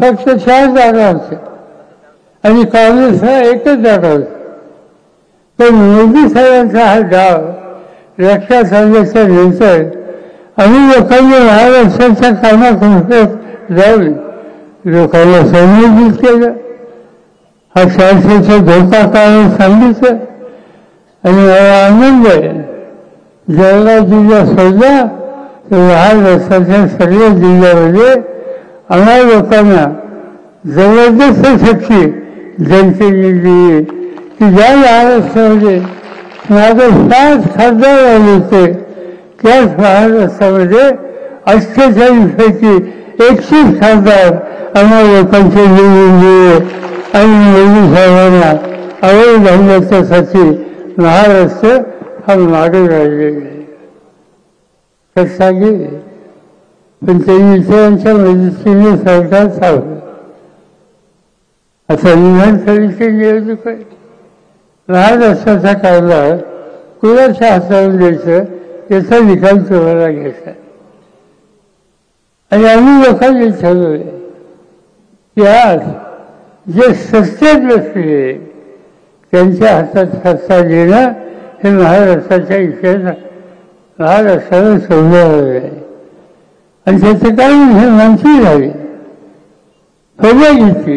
फक्त 4 जागा होत्या आणि काँग्रेसला 1च जागा होती. पण मोदी साहेबांचा हा डाव लक्षात आल्याच्यानंतर आम्ही लोकांनी महाराष्ट्राच्या कामात जाऊन लोकांना संबोधित केलं. हा 400चा धोका काय सांगितलं. आणि मला आनंद आहे जळगाव जिल्हा सोडला तर महाराष्ट्राच्या सगळ्या जिल्ह्यामध्ये आम्हा लोकांना जबरदस्त शक्ती जनतेने दिली की ज्या महाराष्ट्रामध्ये माझे 5 खासदार आले होते त्याच महाराष्ट्रामध्ये 48 पैकी 31 खासदार आम्हा लोकांचे निवडून दिले. आणि मोदी साहेबांना आवड घालण्याच्यासाठी महाराष्ट्र हा मागे राहिलेला आहे. तर सांगेल पण त्यांनी इतरांच्या मदतीने सरकार चालवलं. आता विधानसभेची निवडणूक आहे. महाराष्ट्राचा कारभार कुणाच्या हातावर द्यायचं याचा निकाल तुम्हाला घ्यायचा. आणि आम्ही लोकांनी ठरवले की आज जे सत्तेत बसले त्यांच्या हातात सत्ता देणं हे महाराष्ट्राच्या इतिहासात महाराष्ट्राला सोडलं आहे. आणि त्याचं काही हे मानसी झाली फळे घेतली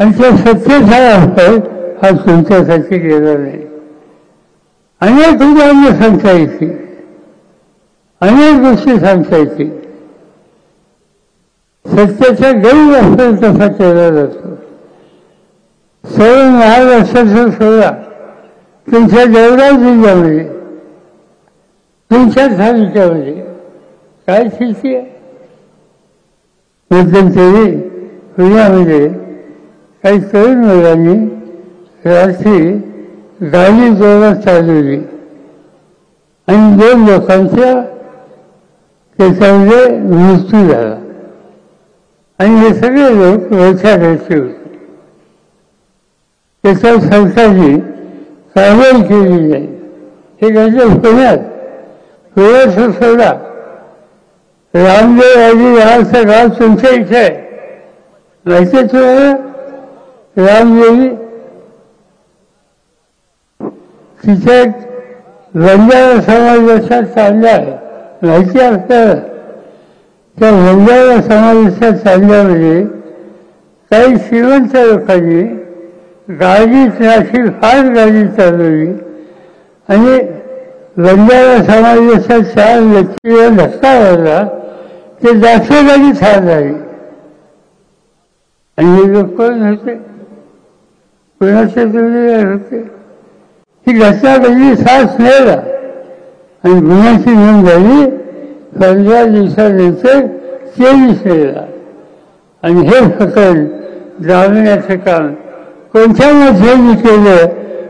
आणि त्या सत्तेचा वापर हा तुमच्यासाठी गेला नाही. अनेक उदाहरणं सांगता येतील, अनेक गोष्टी सांगता येतील. सत्तेचा गैरवापर कसा केला जातो. सर्व महाराष्ट्राचं सोडा तुमच्या जळगाव जिल्ह्यामध्ये तुमच्या तालुक्यामध्ये काय स्थिती आहे. मध्यंतरी पुण्यामध्ये काही तरुण मुलांनी रात्री गाडी जोरात चालवली आणि 2 लोकांचा त्याच्यामध्ये मृत्यू झाला. आणि हे सगळे लोक वरच्या घरचे होते. त्याच्यावर सरकारने कारवाई केली नाही. हे घडलं पुण्यात सोडा. रामदेव आजी नावाचं गाव तुमच्या इथे आहे माहिती तुम्हाला. रामदेवी तिथे बंजारा समाजाचा चालला आहे माहिती आपल्याला. त्या बंजारा समाजाच्या चालल्यामध्ये काही श्रीमंत लोकांनी गाडी अशी फार गाडी चालवली आणि बंजारा समाजाच्या 4 व्यक्तीला धक्का लागला. ते जागेजागी ठार झाले. आणि हे लोक कोण होते, कोणाचे जोडीदार होते. ही घटना घडली 7 मेला आणि गुन्ह्याची नोंद झाली 15 दिवसानंतर 23 मेला. आणि हे प्रकरण दाबण्याचं काम कोणत्या माध्यमाने केलं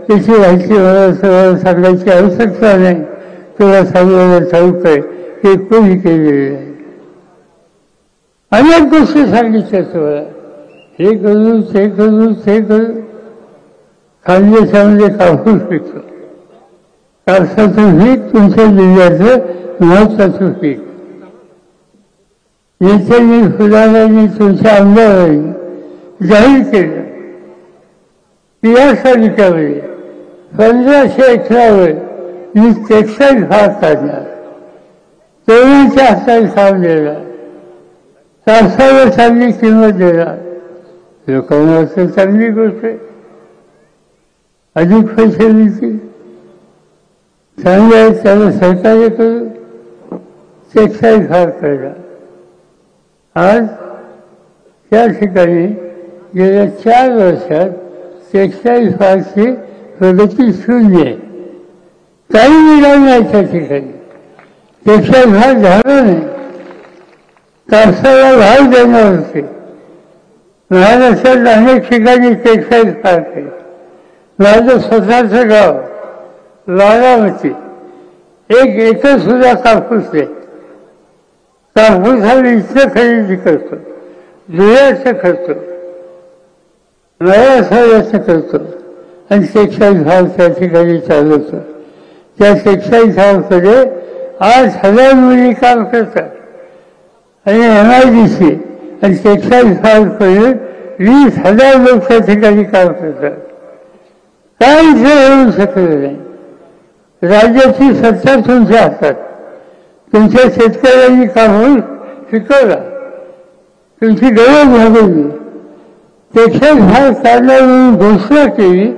त्याची माहिती मला सांगायची आवश्यकता नाही. तुला सांगायला ठाऊक आहे हे कोणी केलेलं आहे. अनेक गोष्टी सांगितल्या तुम्हाला, हे करू ते करू ते करू. खानदेशामध्ये कापूस पिकतो. कापसाचं पीक तुमच्या जिल्ह्याचं महत्वाचं पीक. नेत्यांनी फुलारांनी तुमच्या आमदारांनी जाहीर केलं की या तालुक्यामध्ये 1500 एकरावर मी टेक्स्टाईल भाग काढणार. तरुणांच्या हातात काम देणार, कापसावर चांगली किंमत देणार. लोकांना असं चांगली गोष्ट आहे, अधिक पैसे मिळतील, चांगले आहे, त्याला सहकार्य करू. टेक्स्टाईल भाग करणार. आज त्या ठिकाणी गेल्या 4 वर्षात टेक्स्टाईल भागची प्रगती शून्य आहे. काही मिळालं नाही त्या ठिकाणी. टेक्स्टाईल भाग झाला नाही. कापसाला भाव देणार होते. महाराष्ट्रात अनेक ठिकाणी टेक्स्टाईल भाग आहे. माझं स्वतःचं गाव बारामती, 1 एकर सुद्धा कापूस नाही. कापूस हा इथं खरेदी करतो, धुळ्याचं करतो, मराठवाड्याचं करतो आणि टेक्स्टाईल भाग त्या ठिकाणी चालवतो. त्या टेक्स्टाईल भागकडे 8,000 मुली काम करतात आणि MIDC आणि टेक्स्टाईल भागकडे 20,000 लोक त्या ठिकाणी काम करतात. काय इथे होऊ शकलं नाही. राज्याची सत्ता तुमच्या हातात. तुमच्या शेतकऱ्यांनी कापूस पिकवला, तुमची गरज भागवली, टेक्स्टाईल भाग काढला म्हणून घोषणा केली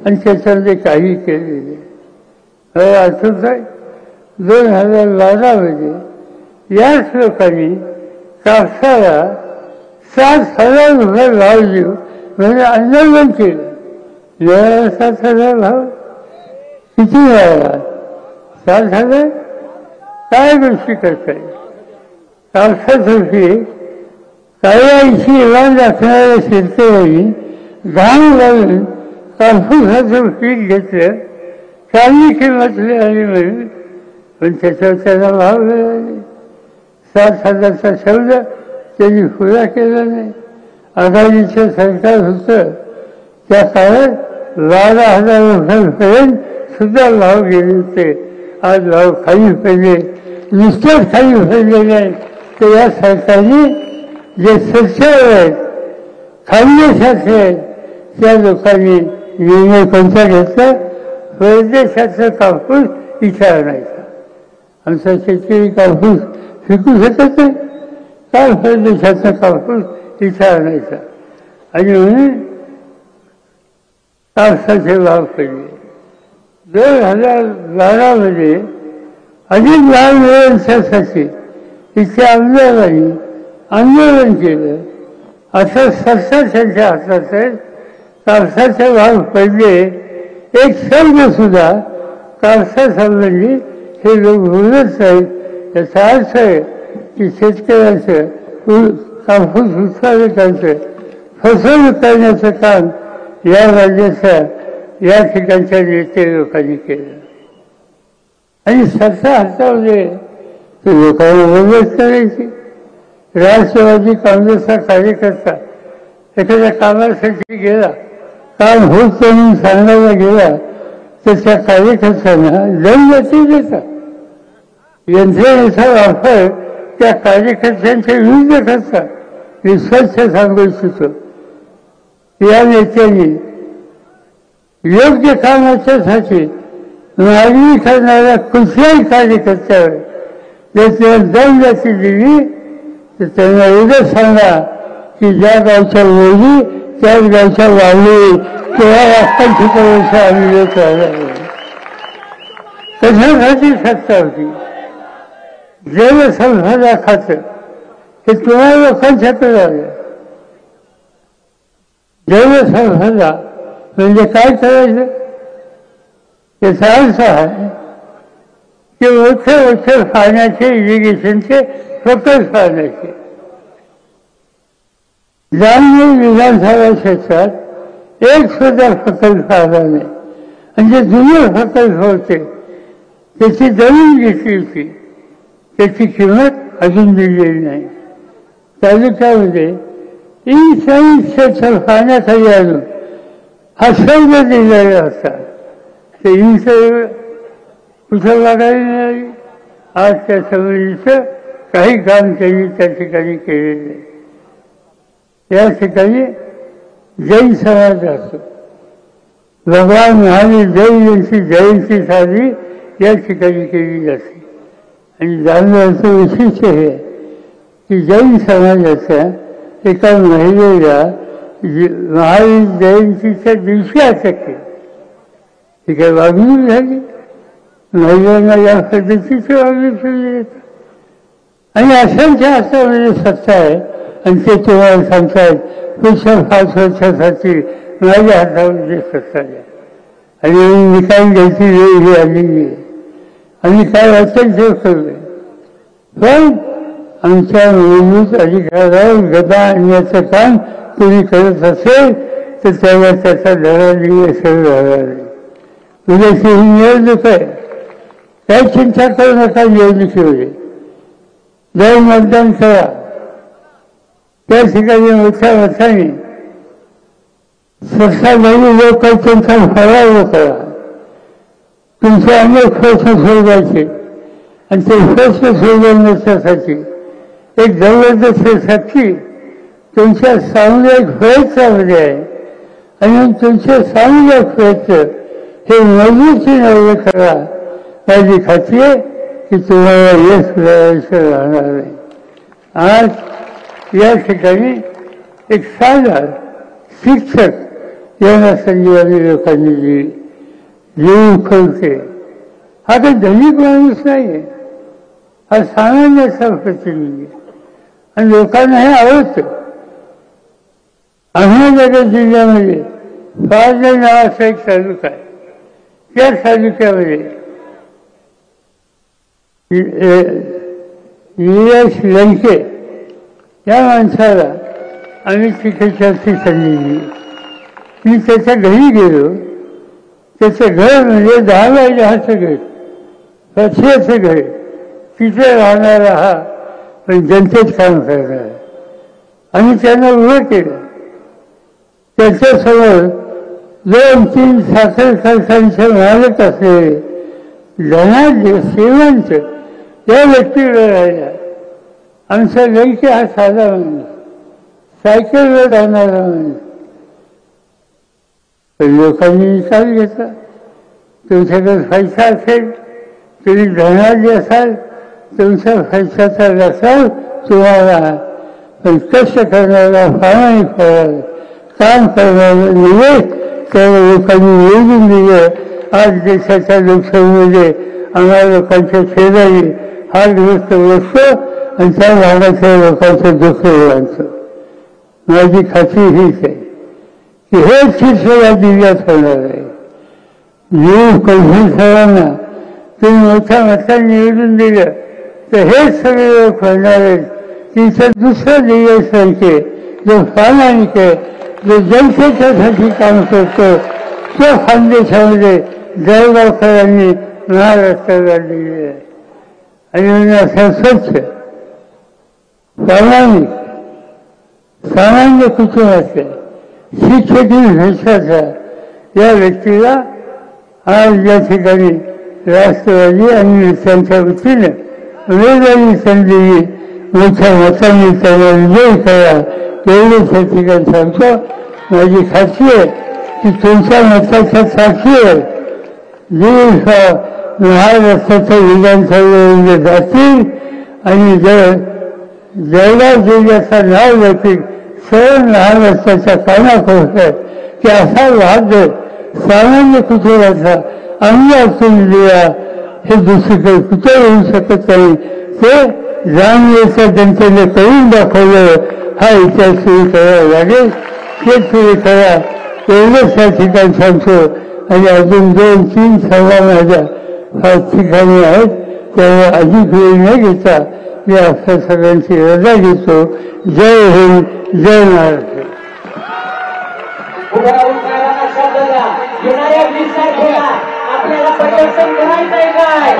आणि त्याच्यामध्ये काही केलेले. मला आठवत आहे 2012 याच लोकांनी कापसाला 7,000 रुपये भाव देऊ म्हणजे आंदोलन केलं. 7,000 भाव किती मिळाला? 7,000. काय गोष्टी करता येईल? कापसाचं पीक काळ्याशी इमान राखणाऱ्या शेतकऱ्यांनी घाम घालून कापूसाचं पीक घेतलं, चांगली किंमत मिळाली म्हणून, पण त्याच्यावर त्याला भाव मिळाले. 7,000चा शब्द त्यांनी पुरा केला नाही. आघाडीचं सरकार होतं त्या काळात 12,000 रुपयांपर्यंत सुद्धा भाव गेले होते. आज भाव खाली पडले, नुसतेच खाली पडले नाही तर या सरकारने जे सच्चार आहेत, खानदेशाचे आहेत, त्या लोकांनी निर्णय कोणता घेतला? परदेशाचा कापूस इथे आणायचा. आमचा शेतकरी कापूस विकू शकत नाही. काय परदेशाचा कापूस इथे आणायचा आणि म्हणून कापसाचे भाव पडले. 2012 अधिक भाव मिळवण्यासाठी इथे आमदारांनी आंदोलन केलं. आता सत्ता त्यांच्या हातात आहे. कापसाचे भाव पडले, एक शब्द सुद्धा कापसासंबंधी हे लोक बोलत नाहीत. याचा अर्थ आहे की शेतकऱ्याचं कापूस उत्पादकांचं फसवणूक करण्याचं काम या राज्याच्या या ठिकाणच्या नेते लोकांनी केलं. आणि सत्ता हातामध्ये ते लोकांना मदत करायची. राष्ट्रवादी काँग्रेसचा कार्यकर्ता एखाद्या कामासाठी गेला, काम होत म्हणून सांगायला गेला तर त्या कार्यकर्त्यांना दंड देतात. यंत्रणेचा वापर त्या कार्यकर्त्यांच्या विरुद्ध करतात. मी स्वच्छ सांगू इच्छितो, या नेत्यांनी योग्य कामाच्यासाठी मागणी करणाऱ्या कुठल्याही कार्यकर्त्यावर जर त्यांना दंडाची दिली तर त्यांना एवढं सांगा की ज्या गावच्या बोली त्याच गावच्या वावली तेव्हा वास्तविकतेचा आम्ही लोक राहिला. कशासाठी सत्ता होती? जलसंपदा खातं हे तुम्हाला लोकांच्याकडे आलं. जलसंपदा म्हणजे काय करायचं? याचा अर्थ आहे की ओछे फाळण्याचे इरिगेशनचे फोकस फाळण्याचे जामनेर विधानसभा क्षेत्रात एक सुद्धा प्रकल्प फाळला नाही. आणि जे जुने प्रकल्प होते त्याची जमीन घेतली होती त्याची किंमत अजून दिलेली नाही. तालुक्यामध्ये क्षेत्र फाळण्याखाली आणून हा शब्द दिलेला होता. ते कुठं लागायला मिळाली. आज त्या समितीचं काही काम त्यांनी त्या ठिकाणी केलेलं आहे. या ठिकाणी जैन समाज असतो. भगवान महावीर जैन यांची जयंती साजरी या ठिकाणी केली जाते. आणि जाणण्याचं वैशिष्ट्य हे आहे की जैन समाजाच्या एका महिलेला महावीर जयंतीच्या दिवशी अटक केली. ती काही वागणूक झाली. महिलांना या पद्धतीची वागणूक केली जाते. आणि असंख्य हातामध्ये सत्ता आहे आणि ते तुम्हाला सांगतात पुढच्या 5 वर्षासाठी माझ्या हातामध्ये सत्ता आहे आणि निकाल घ्यायची वेळ ही आलेली आहे. आम्ही काय वाचन ते करतोय. पण आमच्या मूलभूत अधिकारावर गदा आणण्याचं काम तुम्ही करत असेल तर तेव्हा त्याचा धडा दिवसर राहणार नाही. उद्याची ही निवडणूक आहे. काही चिंता करू नका. निवडणुकीमध्ये जाऊन मतदान करा. त्या ठिकाणी मोठ्या मताने सत्ताधारी लोक त्यांचा फराव करा. तुमचे अनेक प्रश्न सोडवायचे आणि ते प्रश्न सोडवण्यासाठी एक जबरदस्तीसाठी तुमच्या सामुदायिक प्रयत्नामध्ये आहे. आणि तुमचे सामुदायिक प्रयत्न हे मजबूतीने करा. माझी खात्री आहे की तुम्हाला यश मिळायचं राहणार नाही. आज या ठिकाणी एक साधा शिक्षक यांना संजीवनी लोकांनी दिली. जीव करते. हा काही धनिक माणूस नाही आहे. हा सामान्याचा प्रतिनिधी आणि लोकांना हे आवडतं. अहमदनगर जिल्ह्यामध्ये पारनेर नावाचा एक तालुका आहे. त्या तालुक्यामध्ये निलेश लंके या माणसाला आम्ही चिकित्साची संधी दिली. मी त्याच्या घरी गेलो. त्याचं घर म्हणजे 10 बाय 10चं घर, प्रत्येकाचं घर. तिथे राहणारा हा पण जनतेत काम करणार. आणि त्यांना उभं केलं. त्याच्यासमोर 2-3 साखर कारखान्याचे मालक असलेले धनाढ्य श्रीमंत या व्यक्तीकडे राहिला. आमचा लंके हा साधा माणूस, सायकलवर राहणारा माणूस. लोकांनी निकाल घेतला. तुमच्याकडे पैसा असेल, तुम्ही धनाढ्य असाल, तुमच्या पैशाचा रसाव तुम्हाला पण कष्ट करणारा प्रामाणिक काम करणारा निवेश त्या लोकांनी निवडून दिलं. आज देशाच्या लोकसभेमध्ये आम्हाला लोकांच्या शेजारी हा ग्रस्त बसतो आणि त्या भागातल्या लोकांचं दुःख ओळखतं. माझी खात्री हीच आहे की हेच चित्र या जिल्ह्यात होणार आहे. जीव कधी सर्वांना तुम्ही मोठ्या मतांनी निवडून दिलं तर हेच सगळे लोक होणार आहेत. तिथं दुसरं जिल्ह्यासारखे जो प्रामाणिक आहे, जो जनतेच्यासाठी काम करतो, त्या खानदेशामध्ये जळगावकरांनी महाराष्ट्राला दिले आहे. आणि असं स्वच्छ प्रामाणिक सामान्य कुटुंबाचे शिक्षकी भ्रष्टाचार या व्यक्तीला आज या ठिकाणी राष्ट्रवादी आणि त्यांच्या वतीनं उमेदवारी संधी मोठ्या मतांनी त्यांना विजयी करा एवढंच या ठिकाणी सांगतो. माझी खात्री आहे की तुमच्या मताच्या साक्षीवर जे महाराष्ट्राच्या विधानसभेमध्ये जातील आणि जळगाव जिल्ह्याचं नाव जातील सर्व महाराष्ट्राच्या कानाकोपऱ्यात की असा भाग्य सामान्य कुटुंबाचा आमदार तुम्ही दिला हे दुसरीकडे कुठे होऊ शकत नाही. ते जाणण्याच्या जनतेने करून दाखवलं. हा इतिहास सुरू करावा लागेल. ते सुरू करा एवढंच या ठिकाणी सांगतो आणि अजून 2-3 सभा माझ्या ठिकाणी आहेत. त्यामुळे अधिक वेळ न घेता मी आपल्या सगळ्यांची रजा घेतो. जय हिंद, जय महाराष्ट्र. उभं राहून साहेबांना शब्द द्या. येणाऱ्या 20 तारखेला आपल्याला परिवर्तन करायचंय काय?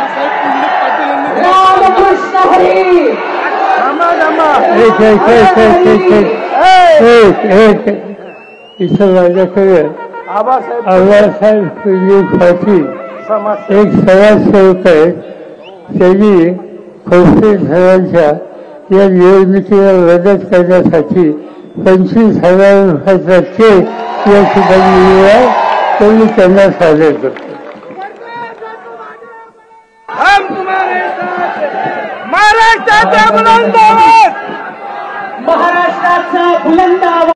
रामकृष्ण हरी. इथं माझ्याकडे आबासाहेब पाटील एक समाजसेवक आहेत. त्यांनी खोपटे घरांच्या या निवडणुकीला मदत करण्यासाठी 25,000 रुपयाचा चेक या ठिकाणी दिलेला आहे. तो मी त्यांना सादर करतो. महाराष्ट्राचा बुलंद आवाज. महाराष्ट्राचा बुलंद आवाज.